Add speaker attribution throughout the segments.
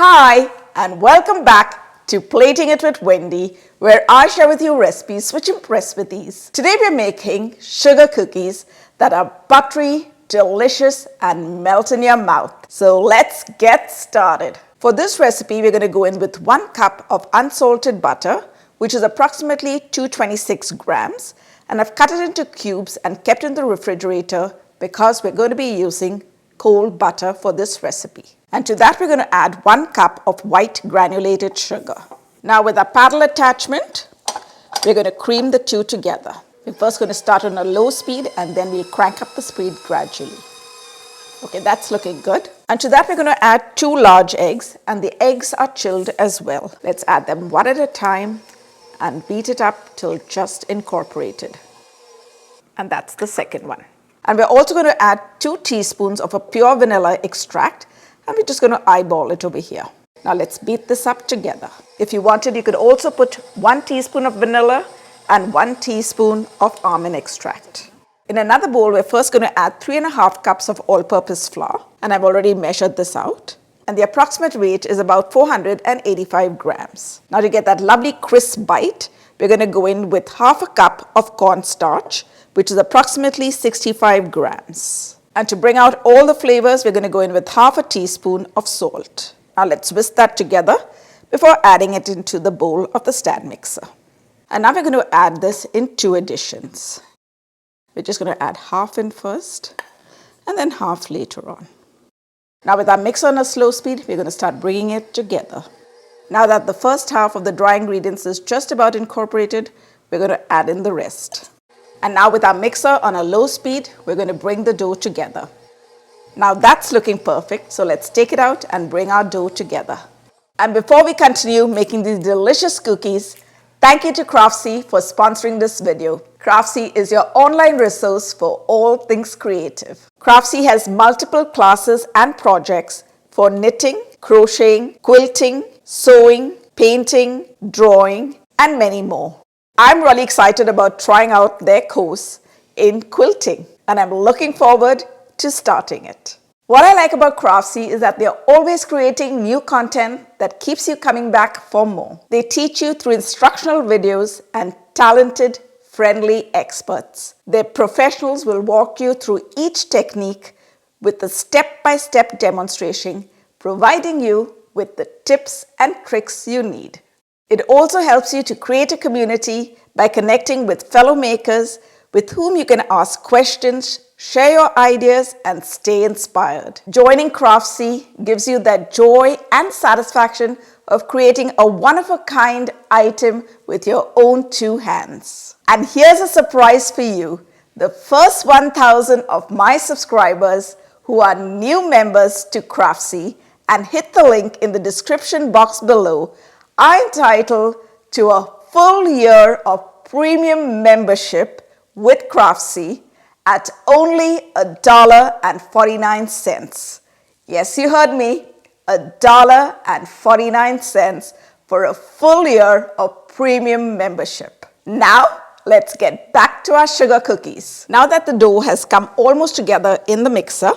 Speaker 1: Hi, and welcome back to Plating It with Wendy, where I share with you recipes which impress with ease. Today we're making sugar cookies that are buttery, delicious, and melt in your mouth. So let's get started. For this recipe, we're going to go in with 1 cup of unsalted butter, which is approximately 226 grams, and I've cut it into cubes and kept in the refrigerator because we're going to be using cold butter for this recipe. And to that, we're going to add 1 cup of white granulated sugar. Now with our paddle attachment, we're going to cream the two together. We're first going to start on a low speed and then we'll crank up the speed gradually. Okay, that's looking good. And to that, we're going to add 2 large eggs, and the eggs are chilled as well. Let's add them one at a time and beat it up till just incorporated. And that's the second one. And we're also going to add 2 teaspoons of a pure vanilla extract, and we're just going to eyeball it over here. Now let's beat this up together. If you wanted, you could also put 1 teaspoon of vanilla and 1 teaspoon of almond extract. In another bowl, we're first going to add 3½ cups of all-purpose flour, and I've already measured this out. And the approximate weight is about 485 grams. Now to get that lovely crisp bite, we're going to go in with ½ a cup of cornstarch, which is approximately 65 grams. And to bring out all the flavors, we're going to go in with ½ a teaspoon of salt. Now let's whisk that together before adding it into the bowl of the stand mixer. And now we're going to add this in 2 additions. We're just going to add ½ in first and then ½ later on. Now with our mixer on a slow speed, we're going to start bringing it together. Now that the first half of the dry ingredients is just about incorporated, we're going to add in the rest. And now with our mixer on a low speed, we're going to bring the dough together. Now that's looking perfect, so let's take it out and bring our dough together. And before we continue making these delicious cookies, thank you to Craftsy for sponsoring this video. Craftsy is your online resource for all things creative. Craftsy has multiple classes and projects for knitting, crocheting, quilting, sewing, painting, drawing, and many more. I'm really excited about trying out their course in quilting, and I'm looking forward to starting it. What I like about Craftsy is that they're always creating new content that keeps you coming back for more. They teach you through instructional videos and talented, friendly experts. Their professionals will walk you through each technique with a step-by-step demonstration, providing you with the tips and tricks you need. It also helps you to create a community by connecting with fellow makers with whom you can ask questions, share your ideas, and stay inspired. Joining Craftsy gives you that joy and satisfaction of creating a one-of-a-kind item with your own 2 hands. And here's a surprise for you. The first 1,000 of my subscribers who are new members to Craftsy and hit the link in the description box below are entitled to a full year of premium membership with Craftsy at only $1.49. Yes, you heard me, $1.49 for a full year of premium membership. Now, let's get back to our sugar cookies. Now that the dough has come almost together in the mixer,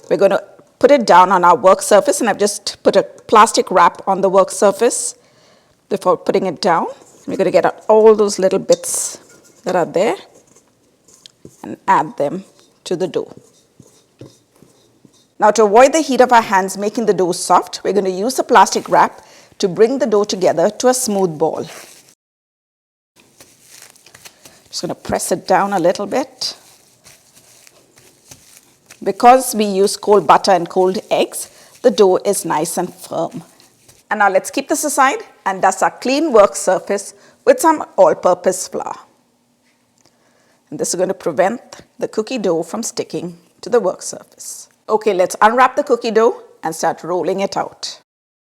Speaker 1: we're going to put it down on our work surface, and I've just put a plastic wrap on the work surface before putting it down. We're going to get out all those little bits that are there and add them to the dough. Now to avoid the heat of our hands making the dough soft, we're going to use the plastic wrap to bring the dough together to a smooth ball. Just going to press it down a little bit. Because we use cold butter and cold eggs, the dough is nice and firm. And now let's keep this aside and dust our clean work surface with some all-purpose flour. And this is going to prevent the cookie dough from sticking to the work surface. Okay, let's unwrap the cookie dough and start rolling it out.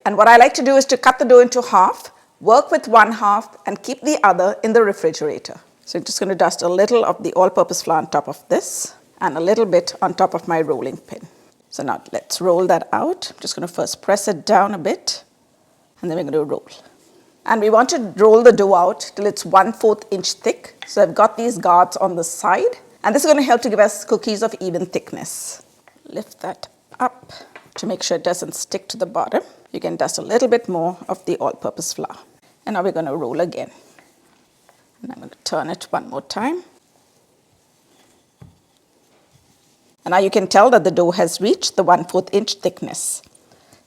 Speaker 1: And what I like to do is to cut the dough into half, work with 1 half, and keep the other in the refrigerator. So I'm just going to dust a little of the all-purpose flour on top of this and a little bit on top of my rolling pin. So now let's roll that out. I'm just going to first press it down a bit, and then we're going to roll. And we want to roll the dough out till it's 1/4 inch thick. So I've got these guards on the side, and this is going to help to give us cookies of even thickness. Lift that up to make sure it doesn't stick to the bottom. You can dust a little bit more of the all-purpose flour. And now we're going to roll again. And I'm going to turn it one more time. And now you can tell that the dough has reached the 1/4 inch thickness.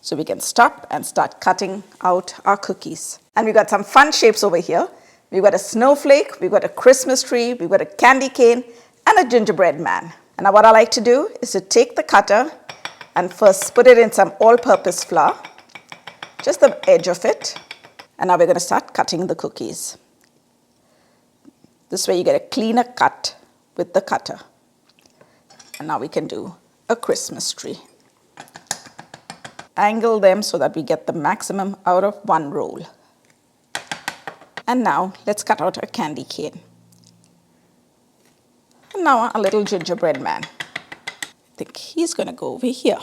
Speaker 1: So we can stop and start cutting out our cookies. And we've got some fun shapes over here. We've got a snowflake, we've got a Christmas tree, we've got a candy cane, and a gingerbread man. And now what I like to do is to take the cutter and first put it in some all-purpose flour, just the edge of it. And now we're going to start cutting the cookies. This way you get a cleaner cut with the cutter. And now we can do a Christmas tree. Angle them so that we get the maximum out of one roll. And now let's cut out a candy cane. And now a little gingerbread man. I think he's going to go over here.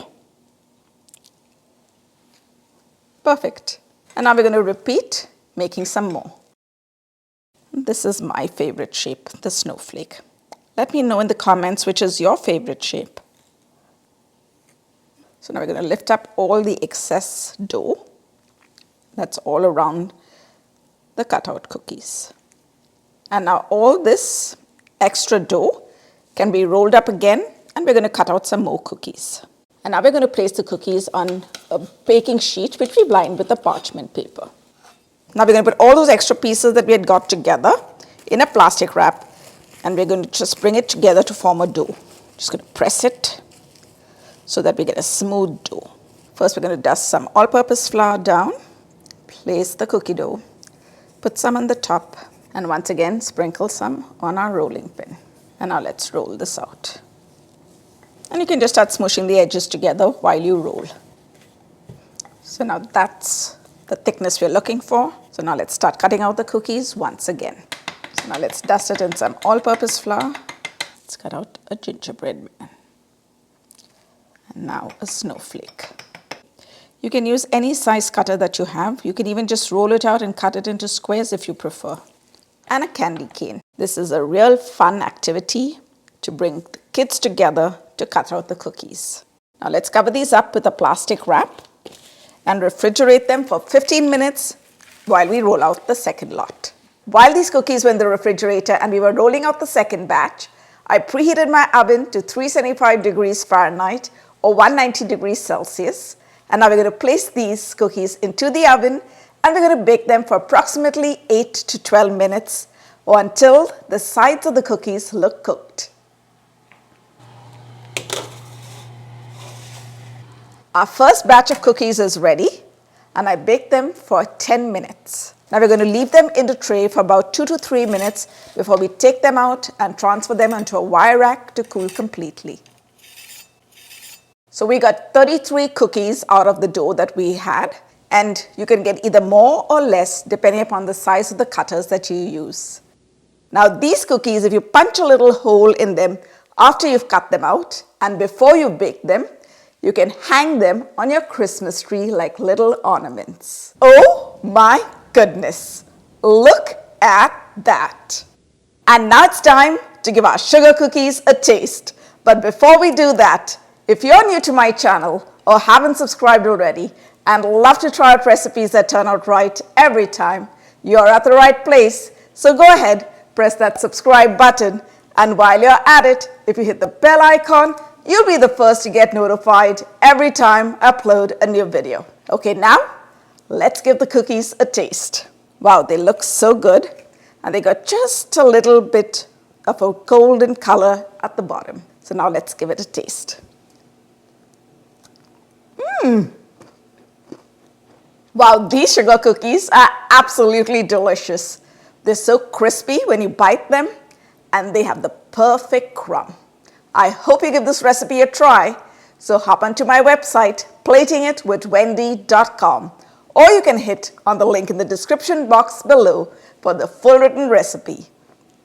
Speaker 1: Perfect. And now we're going to repeat, making some more. This is my favorite shape, the snowflake. Let me know in the comments which is your favorite shape. So now we're going to lift up all the excess dough that's all around the cutout cookies. And now all this extra dough can be rolled up again, and we're going to cut out some more cookies. And now we're going to place the cookies on a baking sheet which we lined with a parchment paper. Now we're going to put all those extra pieces that we had got together in a plastic wrap, and we're going to just bring it together to form a dough. Just going to press it so that we get a smooth dough. First we're going to dust some all-purpose flour down, place the cookie dough, put some on the top, and once again sprinkle some on our rolling pin. And now let's roll this out. And you can just start smushing the edges together while you roll. So now that's the thickness we're looking for. So now let's start cutting out the cookies once again. So now let's dust it in some all-purpose flour. Let's cut out a gingerbread man. And now a snowflake. You can use any size cutter that you have. You can even just roll it out and cut it into squares if you prefer. And a candy cane. This is a real fun activity to bring the kids together to cut out the cookies. Now let's cover these up with a plastic wrap and refrigerate them for 15 minutes while we roll out the second lot. While these cookies were in the refrigerator and we were rolling out the second batch, I preheated my oven to 375 degrees Fahrenheit or 190 degrees Celsius. And now we're going to place these cookies into the oven, and we're going to bake them for approximately 8 to 12 minutes or until the sides of the cookies look cooked. Our first batch of cookies is ready, and I baked them for 10 minutes. Now we're going to leave them in the tray for about 2 to 3 minutes before we take them out and transfer them onto a wire rack to cool completely. So we got 33 cookies out of the dough that we had, and you can get either more or less depending upon the size of the cutters that you use. Now these cookies, if you punch a little hole in them after you've cut them out and before you bake them, you can hang them on your Christmas tree like little ornaments. Oh my goodness, look at that. And now it's time to give our sugar cookies a taste. But before we do that, if you're new to my channel or haven't subscribed already and love to try out recipes that turn out right every time, you're at the right place. So go ahead, press that subscribe button, and while you're at it, if you hit the bell icon, you'll be the first to get notified every time I upload a new video. Okay, now let's give the cookies a taste. Wow, they look so good, and they got just a little bit of a golden color at the bottom. So now let's give it a taste. Wow, these sugar cookies are absolutely delicious. They're so crispy when you bite them, and they have the perfect crumb. I hope you give this recipe a try. So hop onto my website, platingitwithwendy.com, or you can hit on the link in the description box below for the full written recipe.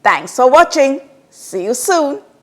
Speaker 1: Thanks for watching. See you soon.